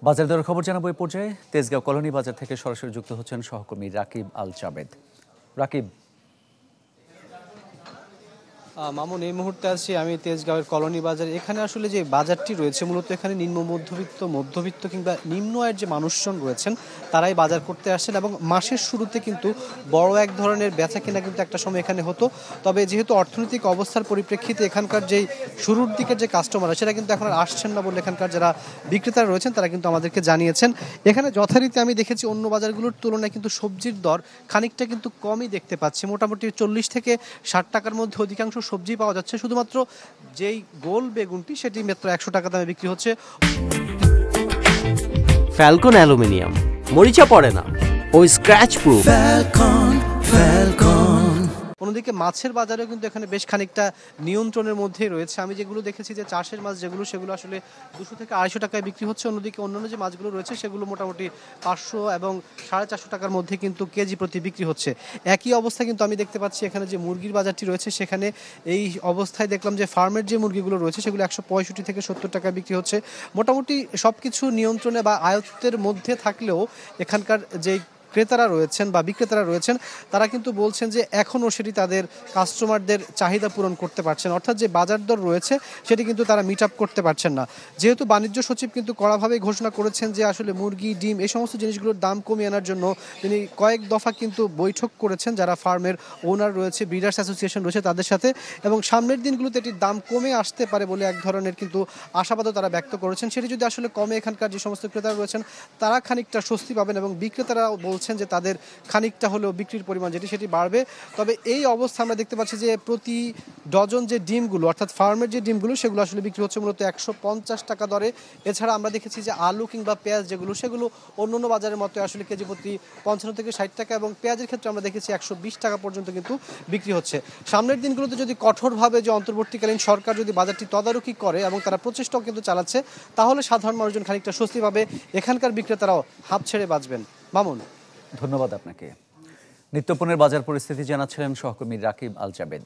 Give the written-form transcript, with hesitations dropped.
বাজার দরের খবর জানাবো এই পর্যায়ে। তেজগাঁও কলোনি বাজার থেকে সরাসরি যুক্ত হচ্ছেন সহকর্মী রাকিব আল জাবেদ। রাকিব। মামুন, এই মুহূর্তে আছি আমি তেজগাঁওয়ের কলোনি বাজার। এখানে আসলে যে বাজারটি রয়েছে মূলত এখানে নিম্ন মধ্যবিত্ত কিংবা নিম্ন আয়ের যে মানুষজন রয়েছেন তারাই বাজার করতে আসছেন, এবং মাসের শুরুতে কিন্তু বড় এক ধরনের বেচা কেনা কিন্তু একটা সময় এখানে হতো। তবে যেহেতু অর্থনৈতিক অবস্থার পরিপ্রেক্ষিতে এখানকার যেই শুরুর দিকের যে কাস্টমার সেটা কিন্তু এখন আর আসছেন না বলে এখানকার যারা বিক্রেতারা রয়েছেন তারা কিন্তু আমাদেরকে জানিয়েছেন। এখানে যথারীতি আমি দেখেছি অন্য বাজারগুলোর তুলনায় কিন্তু সবজির দর খানিকটা কিন্তু কমই দেখতে পাচ্ছি। মোটামুটি 40 থেকে 60 টাকার মধ্যে অধিকাংশ সবজি পাওয়া যাচ্ছে। শুধুমাত্র যেই গোল বেগুনটি সেটি মাত্র 100 টাকা দামে বিক্রি হচ্ছে। ফ্যালকন অ্যালুমিনিয়াম, মরিচা পড়ে না ও স্ক্র্যাচ প্রুফ। অন্যদিকে মাছের বাজারেও কিন্তু এখানে বেশ খানিকটা নিয়ন্ত্রণের মধ্যেই রয়েছে। আমি যেগুলো দেখেছি যে চাষের মাছ সেগুলো আসলে 200 থেকে 250 টাকায় বিক্রি হচ্ছে। অন্যদিকে অন্যান্য যে মাছগুলো রয়েছে সেগুলো মোটামুটি 500 এবং 450 টাকার মধ্যে কিন্তু কেজি প্রতি বিক্রি হচ্ছে। একই অবস্থা কিন্তু আমি দেখতে পাচ্ছি এখানে যে মুরগির বাজারটি রয়েছে সেখানে এই অবস্থায় দেখলাম যে ফার্মের যে মুরগিগুলো রয়েছে সেগুলো 165 থেকে 70 টাকায় বিক্রি হচ্ছে। মোটামুটি সবকিছু নিয়ন্ত্রণে বা আয়ত্তের মধ্যে থাকলেও এখানকার যেই ক্রেতারা রয়েছেন বা বিক্রেতারা রয়েছেন তারা কিন্তু বলছেন যে এখনও সেটি তাদের কাস্টমারদের চাহিদা পূরণ করতে পারছেন, অর্থাৎ যে বাজার দর রয়েছে সেটি কিন্তু তারা মিট আপ করতে পারছেন না। যেহেতু বাণিজ্য সচিব কিন্তু কড়াভাবে ঘোষণা করেছেন যে আসলে মুরগি, ডিম এই সমস্ত জিনিসগুলোর দাম কমিয়ে আনার জন্য তিনি কয়েক দফা কিন্তু বৈঠক করেছেন যারা ফার্মের ওনার রয়েছে, ব্রিডার্স অ্যাসোসিয়েশন রয়েছে তাদের সাথে, এবং সামনের দিনগুলোতে এটির দাম কমে আসতে পারে বলে এক ধরনের কিন্তু আশাবাদও তারা ব্যক্ত করেছেন। সেটি যদি আসলে কমে এখানকার যে সমস্ত ক্রেতারা রয়েছেন তারা খানিকটা স্বস্তি পাবেন, এবং বিক্রেতারাও বলছেন যে তাদের খানিকটা হলেও বিক্রির পরিমাণ সেটি বাড়বে। তবে এই অবস্থা আমরা দেখতে পাচ্ছি যে প্রতি ডজন যে ডিমগুলো অর্থাৎ ফার্মের যে ডিমগুলো সেগুলো আসলে বিক্রি হচ্ছে মূলত 150 টাকা দরে। এছাড়া আমরা দেখেছি যে আলু কিংবা পেঁয়াজ সেগুলো অন্য বাজারের মতো আসলে কেজি প্রতি 55 থেকে 60 টাকা, এবং পেঁয়াজের ক্ষেত্রে আমরা দেখেছি 120 টাকা পর্যন্ত কিন্তু বিক্রি হচ্ছে। সামনের দিনগুলোতে যদি কঠোরভাবে যে অন্তর্বর্তীকালীন সরকার যদি বাজারটি তদারকি করে এবং তারা প্রচেষ্টাও কিন্তু চালাচ্ছে তাহলে সাধারণ মানুষজন খানিকটা স্বস্তি পাবে, এখানকার বিক্রেতারাও হাত ছেড়ে বাঁচবেন। মামুন, ধন্যবাদ আপনাকে। নিত্যপণ্যের বাজার পরিস্থিতি জানাচ্ছিলেন সহকর্মী রাকিব আল জাবেদ।